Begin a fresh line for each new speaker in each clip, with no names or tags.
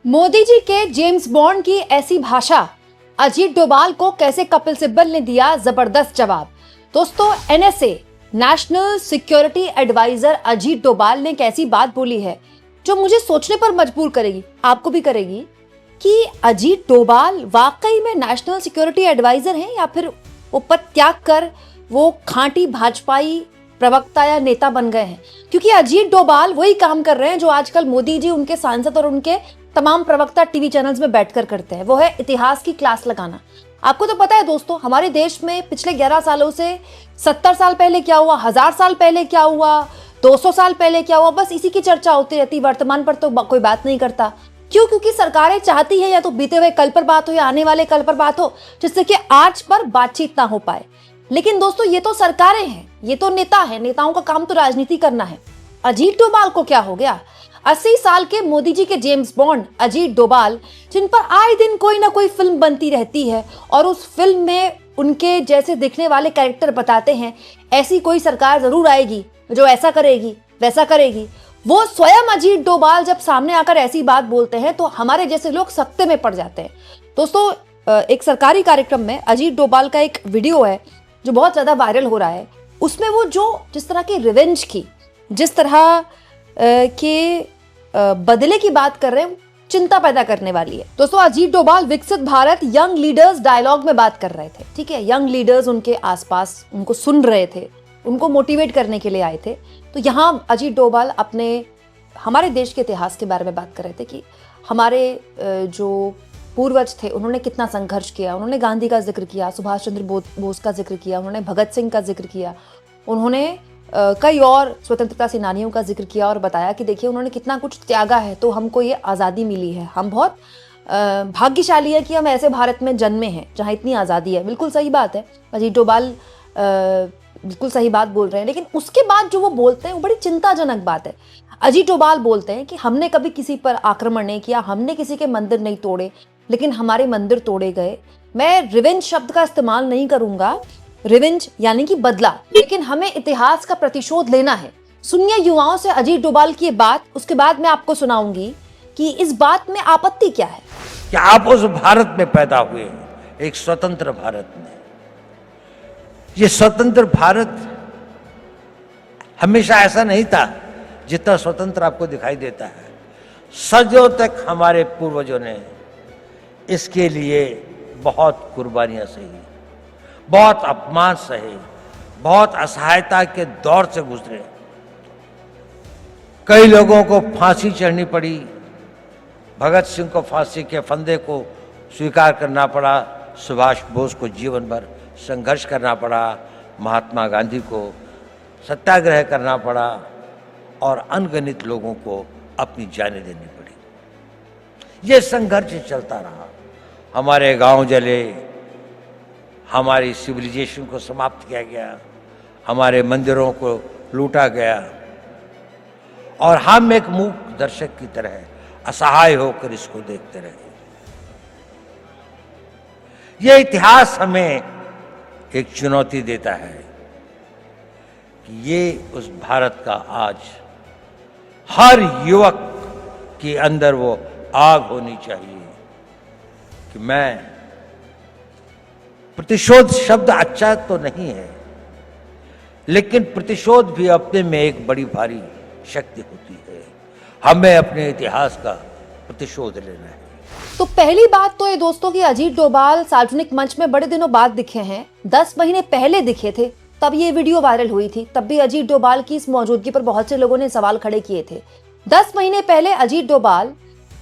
मोदी जी के James bond की ऐसी भाषा, अजीत डोभाल को कैसे कपिल सिब्बल ने दिया जबरदस्त जवाब। दोस्तों, NSA national security adviser Ajit Doval ने एक ऐसी बात बोली है जो मुझे सोचने पर मजबूर करेगी, आपको भी करेगी, कि अजीत डोभाल वाकई में नेशनल सिक्योरिटी एडवाइजर हैं या फिर वो पद त्याग कर वो खांटी भाजपाई प्रवक्ता या नेता बन गए हैं। क्योंकि अजीत डोभाल वही काम कर रहे हैं जो आजकल मोदी जी, उनके सांसद और उनके तमाम प्रवक्ता टीवी चैनल्स में बैठकर करते हैं। वो है इतिहास की क्लास लगाना। आपको तो पता है दोस्तों, हमारे देश में पिछले 11 सालों से 70 साल पहले क्या हुआ, 1000 साल पहले क्या हुआ, 200 साल पहले क्या हुआ, बस इसी की चर्चा होती रहती। वर्तमान पर तो कोई बात नहीं करता। क्यों? क्योंकि सरकारें चाहती है या तो बीते हुए कल पर बात हो या आने वाले कल पर बात हो, जिससे कि आज पर बातचीत ना हो पाए। लेकिन दोस्तों, ये तो सरकारें हैं, ये तो नेता है, नेताओं का काम तो राजनीति करना है। अजीत डोभाल को क्या हो गया? 80 साल के मोदी जी के जेम्स बॉन्ड अजीत डोभाल, जिन पर आए दिन कोई ना कोई फिल्म बनती रहती है और उस फिल्म में उनके जैसे दिखने वाले कैरेक्टर बताते हैं ऐसी कोई सरकार जरूर आएगी जो ऐसा करेगी वैसा करेगी। वो स्वयं अजीत डोभाल जब सामने आकर ऐसी बात बोलते हैं तो हमारे जैसे लोग सकते में पड़ जाते हैं। दोस्तों, एक सरकारी कार्यक्रम में अजीत डोभाल का एक वीडियो है जो बहुत ज्यादा वायरल हो रहा है। उसमें वो जिस तरह की रिवेंज की, जिस तरह के बदले की बात कर रहे हैं, चिंता पैदा करने वाली है। दोस्तों, अजीत डोभाल विकसित भारत यंग लीडर्स डायलॉग में बात कर रहे थे। ठीक है, यंग लीडर्स उनके आसपास उनको सुन रहे थे, उनको मोटिवेट करने के लिए आए थे। तो यहाँ अजीत डोभाल हमारे देश के इतिहास के बारे में बात कर रहे थे कि हमारे जो पूर्वज थे उन्होंने कितना संघर्ष किया। उन्होंने गांधी का जिक्र किया, सुभाष चंद्र बोस का जिक्र किया, उन्होंने भगत सिंह का जिक्र किया, उन्होंने कई और स्वतंत्रता सेनानियों का जिक्र किया और बताया कि देखिए उन्होंने कितना कुछ त्यागा है तो हमको ये आज़ादी मिली है। हम बहुत भाग्यशाली है कि हम ऐसे भारत में जन्मे हैं जहाँ इतनी आज़ादी है। बिल्कुल सही बात है, अजीत डोभाल बिल्कुल सही बात बोल रहे हैं। लेकिन उसके बाद जो वो बोलते हैं वो बड़ी चिंताजनक बात है। अजीत डोभाल बोलते हैं कि हमने कभी किसी पर आक्रमण नहीं किया, हमने किसी के मंदिर नहीं तोड़े, लेकिन हमारे मंदिर तोड़े गए। मैं रिवेंज शब्द का इस्तेमाल नहीं करूंगा, रिवेंज यानी कि बदला, लेकिन हमें इतिहास का प्रतिशोध लेना है। सुनिए युवाओं से अजीत डोभाल की बात, उसके बाद मैं आपको सुनाऊंगी कि इस बात में आपत्ति क्या है।
कि आप उस भारत में पैदा हुए, एक स्वतंत्र भारत में। ये स्वतंत्र भारत हमेशा ऐसा नहीं था जितना स्वतंत्र आपको दिखाई देता है। सदियों तक हमारे पूर्वजों ने इसके लिए बहुत कुर्बानियां सही, बहुत अपमान सहे, बहुत असहायता के दौर से गुजरे। कई लोगों को फांसी चढ़नी पड़ी। भगत सिंह को फांसी के फंदे को स्वीकार करना पड़ा, सुभाष बोस को जीवन भर संघर्ष करना पड़ा, महात्मा गांधी को सत्याग्रह करना पड़ा और अनगिनत लोगों को अपनी जानें देनी पड़ी। यह संघर्ष चलता रहा। हमारे गांव जले, हमारी सिविलाइजेशन को समाप्त किया गया, हमारे मंदिरों को लूटा गया और हम एक मूक दर्शक की तरह असहाय होकर इसको देखते रहे। यह इतिहास हमें एक चुनौती देता है कि ये उस भारत का आज हर युवक के अंदर वो आग होनी चाहिए कि मैं, प्रतिशोध शब्द अच्छा तो नहीं है, लेकिन प्रतिशोध भी अपने में एक बड़ी भारी शक्ति होती है। हमें अपने इतिहास का प्रतिशोध लेना है।
तो पहली बात तो ये दोस्तों कि अजीत डोभाल सार्वजनिक मंच में बड़े दिनों बाद दिखे हैं। 10 महीने पहले दिखे थे, तब ये वीडियो वायरल हुई थी। तब भी अजीत डोभाल की इस मौजूदगी पर बहुत से लोगों ने सवाल खड़े किए थे। 10 महीने पहले अजीत डोभाल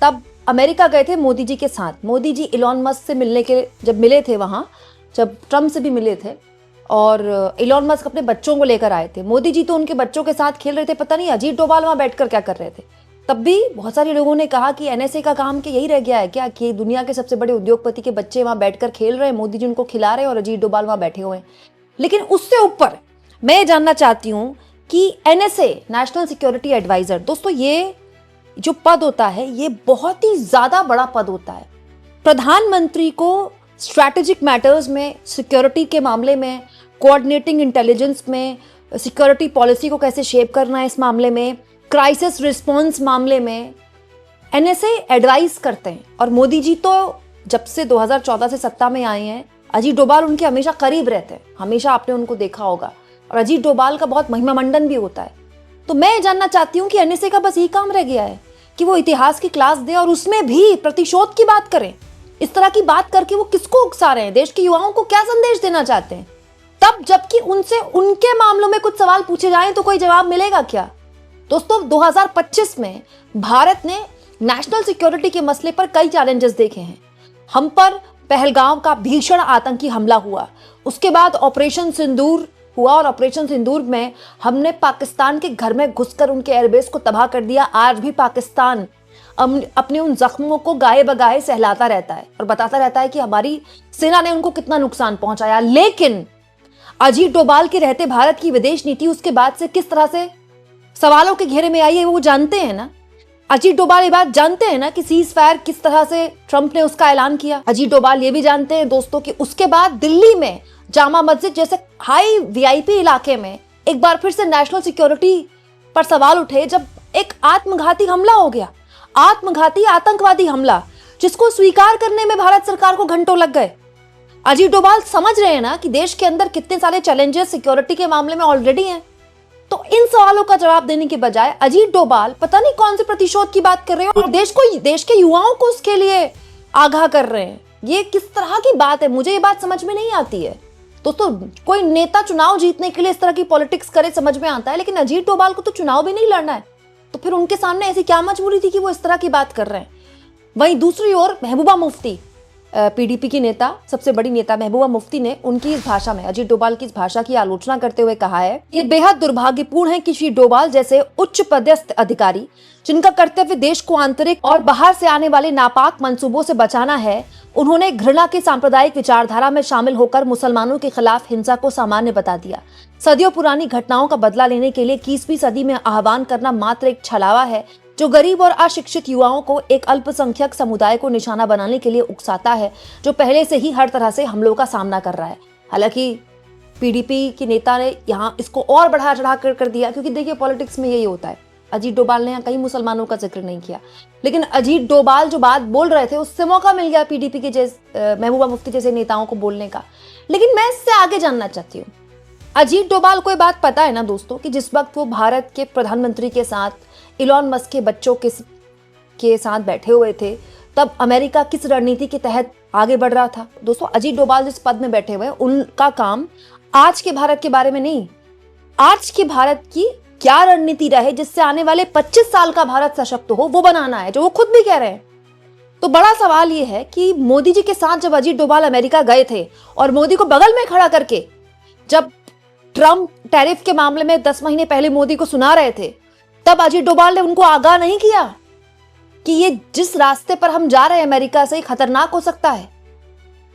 तब अमेरिका गए थे मोदी जी के साथ। मोदी जी इलॉन मस्क से मिलने के जब मिले थे वहां, जब ट्रम्प से भी मिले थे, और इलॉन मस्क अपने बच्चों को लेकर आए थे। मोदी जी तो उनके बच्चों के साथ खेल रहे थे, पता नहीं अजीत डोभाल वहां बैठकर क्या कर रहे थे। तब भी बहुत सारे लोगों ने कहा कि एनएसए का काम क्या यही रह गया है क्या, कि दुनिया के सबसे बड़े उद्योगपति के बच्चे वहां बैठकर खेल रहे हैं, मोदी जी उनको खिला रहे हैं और अजीत डोभाल वहां बैठे हुए हैं। लेकिन उससे ऊपर मैं ये जानना चाहती हूँ कि एनएसए नेशनल सिक्योरिटी एडवाइजर, दोस्तों ये जो पद होता है ये बहुत ही ज्यादा बड़ा पद होता है। प्रधानमंत्री को स्ट्रैटेजिक मैटर्स में, सिक्योरिटी के मामले में, कोऑर्डिनेटिंग इंटेलिजेंस में, सिक्योरिटी पॉलिसी को कैसे शेप करना है इस मामले में, क्राइसिस रिस्पॉन्स मामले में, एनएसए एडवाइस करते हैं और मोदी जी तो जब से 2014 से सत्ता में आए हैं, अजीत डोभाल उनके हमेशा करीब रहते हैं, हमेशा आपने उनको देखा होगा और अजीत डोभाल का बहुत महिमा मंडन भी होता है। तो मैं जानना चाहती हूँ कि एनएसए का बस यही काम रह गया है कि वो इतिहास की क्लास दे और उसमें भी प्रतिशोध की बात करें। इस तरह की बात करके वो किसको उकसा रहे हैं, देश के युवाओं को क्या संदेश देना चाहते हैं? तब जबकि उनसे उनके मामलों में कुछ सवाल पूछे जाएं तो कोई जवाब मिलेगा क्या? दोस्तों 2025 में भारत ने नेशनल सिक्योरिटी के मसले पर कई चैलेंजेस देखे हैं। हम पर पहलगाम का भीषण आतंकी हमला हुआ, उसके बाद ऑपरेशन सिंदूर हुआ और ऑपरेशन सिंदूर में हमने पाकिस्तान के घर में घुसकर उनके एयरबेस को तबाह कर दिया। आज भी पाकिस्तान अपने उन जख्मों को गाए बगाए सहलाता रहता है और बताता रहता है कि हमारी सेना ने उनको कितना नुकसान पहुंचाया। लेकिन अजीत डोभाल के रहते भारत की विदेश नीति उसके बाद से किस तरह से सवालों के घेरे में आई है वो जानते हैं ना। अजीत डोभाल ये बात जानते हैं ना कि सीज फायर किस तरह से ट्रंप ने उसका ऐलान किया। अजीत डोभाल ये भी जानते हैं दोस्तों कि उसके बाद दिल्ली में जामा मस्जिद जैसे हाई वीआईपी इलाके में एक बार फिर से नेशनल सिक्योरिटी पर सवाल उठे जब एक आत्मघाती हमला हो गया, आत्मघाती आतंकवादी हमला, जिसको स्वीकार करने में भारत सरकार को घंटों लग गए। अजीत डोभाल समझ रहे हैं ना कि देश के अंदर कितने सारे चैलेंजेस सिक्योरिटी के मामले में ऑलरेडी हैं। तो इन सवालों का जवाब देने के बजाय अजीत डोभाल पता नहीं कौन से प्रतिशोध की बात कर रहे हैं और देश के युवाओं को उसके लिए आगाह कर रहे हैं। ये किस तरह की बात है? मुझे ये बात समझ में नहीं आती है। दोस्तों कोई नेता चुनाव जीतने के लिए इस तरह की पॉलिटिक्स करे समझ में आता है, लेकिन अजीत डोभाल को तो चुनाव भी नहीं लड़ना है, तो फिर उनके सामने ऐसी क्या मजबूरी थी कि वो इस तरह की बात कर रहे हैं। वहीं दूसरी ओर महबूबा मुफ्ती, पीडीपी की नेता, सबसे बड़ी नेता महबूबा मुफ्ती ने उनकी इस भाषा में, अजीत डोभाल की इस भाषा की आलोचना करते हुए कहा है कि बेहद दुर्भाग्यपूर्ण है कि श्री डोभाल जैसे उच्च पदस्थ अधिकारी जिनका कर्तव्य देश को आंतरिक और बाहर से आने वाले नापाक मंसूबों से बचाना है, उन्होंने घृणा की सांप्रदायिक विचारधारा में शामिल होकर मुसलमानों के खिलाफ हिंसा को सामान्य बता दिया। सदियों पुरानी घटनाओं का बदला लेने के लिए 21वीं सदी में आह्वान करना मात्र एक छलावा है जो गरीब और अशिक्षित युवाओं को एक अल्पसंख्यक समुदाय को निशाना बनाने के लिए उकसाता है, जो पहले से ही हर तरह से हमलों का सामना कर रहा है। हालांकि पीडीपी की नेता ने यहाँ इसको और बढ़ा चढ़ा कर दिया, क्योंकि देखिए पॉलिटिक्स में यही होता है। अजीत डोभाल ने यहाँ कहीं मुसलमानों का जिक्र नहीं किया, लेकिन अजीत डोभाल जो बात बोल रहे थे उससे मौका मिल गया पीडीपी के महबूबा मुफ्ती जैसे नेताओं को बोलने का। लेकिन मैं इससे आगे जानना चाहती हूँ, अजीत डोभाल को ये बात पता है ना दोस्तों कि जिस वक्त वो भारत के प्रधानमंत्री के साथ, इलॉन मस्क के बच्चों के साथ बैठे हुए थे, तब अमेरिका किस रणनीति के तहत आगे बढ़ रहा था। दोस्तों अजीत डोभाल जिस पद में बैठे हुए हैं उनका काम आज के भारत के बारे में नहीं, आज के भारत की क्या रणनीति रहे जिससे आने वाले 25 साल का भारत सशक्त हो, वो बनाना है, जो वो खुद भी कह रहे हैं। तो बड़ा सवाल ये है कि मोदी जी के साथ जब अजीत डोभाल अमेरिका गए थे और मोदी को बगल में खड़ा करके जब ट्रंप टैरिफ के मामले में 10 महीने पहले मोदी को सुना रहे थे, तब अजीत डोभाल ने उनको आगाह नहीं किया कि ये जिस रास्ते पर हम जा रहे हैं अमेरिका से खतरनाक हो सकता है।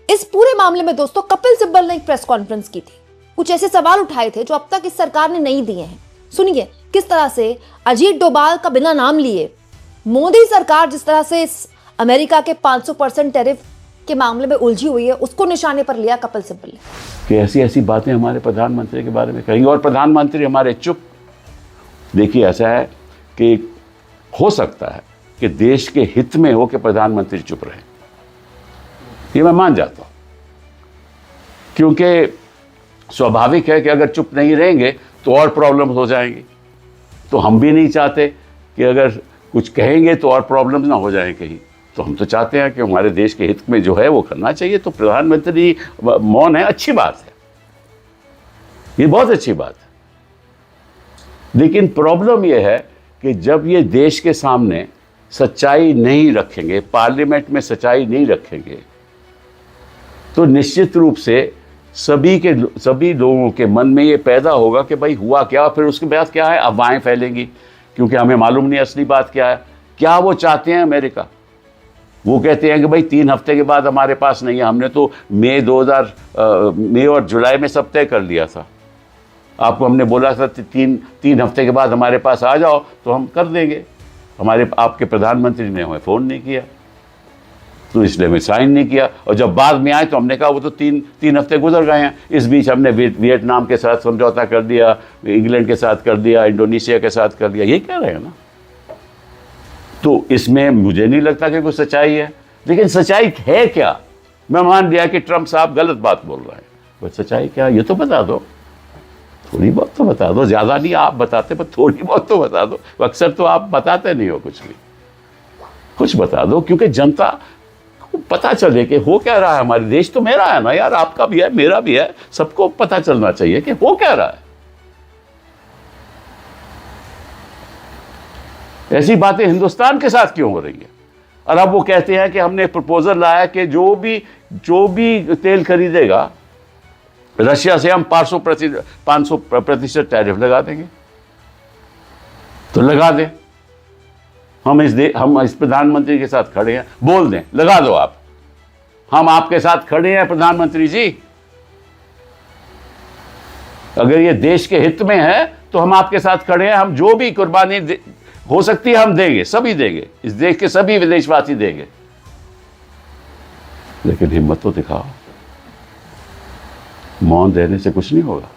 इस पूरे मामले में दोस्तों कपिल सिब्बल ने एक प्रेस कॉन्फ्रेंस की थी, कुछ ऐसे सवाल उठाए थे जो अब तक इस सरकार ने नहीं दिए हैं। सुनिए किस तरह से अजीत डोभाल का बिना नाम लिए मोदी सरकार जिस तरह से इस अमेरिका के 500% टैरिफ के मामले में उलझी हुई है, उसको निशाने पर लिया कपिल सिब्बल ने
कि ऐसी ऐसी बातें हमारे प्रधानमंत्री के बारे में कहेंगे और प्रधानमंत्री हमारे चुप। देखिए ऐसा है कि हो सकता है कि देश के हित में हो कि प्रधानमंत्री चुप रहे, ये मैं मान जाता हूं, क्योंकि स्वाभाविक है कि अगर चुप नहीं रहेंगे तो और प्रॉब्लम हो जाएंगी। तो हम भी नहीं चाहते कि अगर कुछ कहेंगे तो और प्रॉब्लम ना हो जाए कहीं। तो हम तो चाहते हैं कि हमारे देश के हित में जो है वो करना चाहिए। तो प्रधानमंत्री मौन है, अच्छी बात है, ये बहुत अच्छी बात है। लेकिन प्रॉब्लम ये है कि जब ये देश के सामने सच्चाई नहीं रखेंगे, पार्लियामेंट में सच्चाई नहीं रखेंगे, तो निश्चित रूप से सभी लोगों के मन में ये पैदा होगा कि भाई हुआ क्या, फिर उसके बाद क्या है, अफवाहें फैलेंगी, क्योंकि हमें मालूम नहीं असली बात क्या है। क्या वो चाहते हैं अमेरिका? वो कहते हैं कि भाई 3 हफ्ते के बाद हमारे पास नहीं है, हमने तो मई और जुलाई में सब तय कर लिया था, आपको हमने बोला था 3 हफ्ते के बाद हमारे पास आ जाओ तो हम कर देंगे। आपके प्रधानमंत्री ने हमें फ़ोन नहीं किया, तो इसलिए हमें साइन नहीं किया, और जब बाद में आए तो हमने कहा वो तो 3 हफ्ते गुजर गए हैं। इस बीच हमने वियतनाम के साथ समझौता कर दिया, इंग्लैंड के साथ कर दिया, इंडोनेशिया के साथ कर दिया, यही कह रहे हैं ना। तो इसमें मुझे नहीं लगता कि कोई सच्चाई है। लेकिन सच्चाई है क्या? मैं मान लिया कि ट्रंप साहब गलत बात बोल रहे हैं, पर सच्चाई क्या ये तो बता दो, थोड़ी बहुत तो बता दो। ज़्यादा नहीं आप बताते, पर थोड़ी बहुत तो बता दो। अक्सर तो आप बताते नहीं हो कुछ भी। कुछ बता दो, क्योंकि जनता को पता चले कि हो क्या रहा है। हमारे देश तो मेरा है ना यार, आपका भी है, मेरा भी है, सबको पता चलना चाहिए कि हो क्या रहा है। ऐसी बातें हिंदुस्तान के साथ क्यों हो रही है? और अब वो कहते हैं कि हमने प्रपोजल लाया कि जो भी तेल खरीदेगा रशिया से हम 500% टैरिफ लगा देंगे। तो लगा दें, हम इस प्रधानमंत्री के साथ खड़े हैं, बोल दें लगा दो आप, हम आपके साथ खड़े हैं प्रधानमंत्री जी। अगर ये देश के हित में है तो हम आपके साथ खड़े हैं, हम जो भी कुर्बानी हो सकती है हम देंगे, सभी देंगे, इस देश के सभी विदेशवासी देंगे। लेकिन हिम्मत तो दिखाओ, मौन रहने से कुछ नहीं होगा।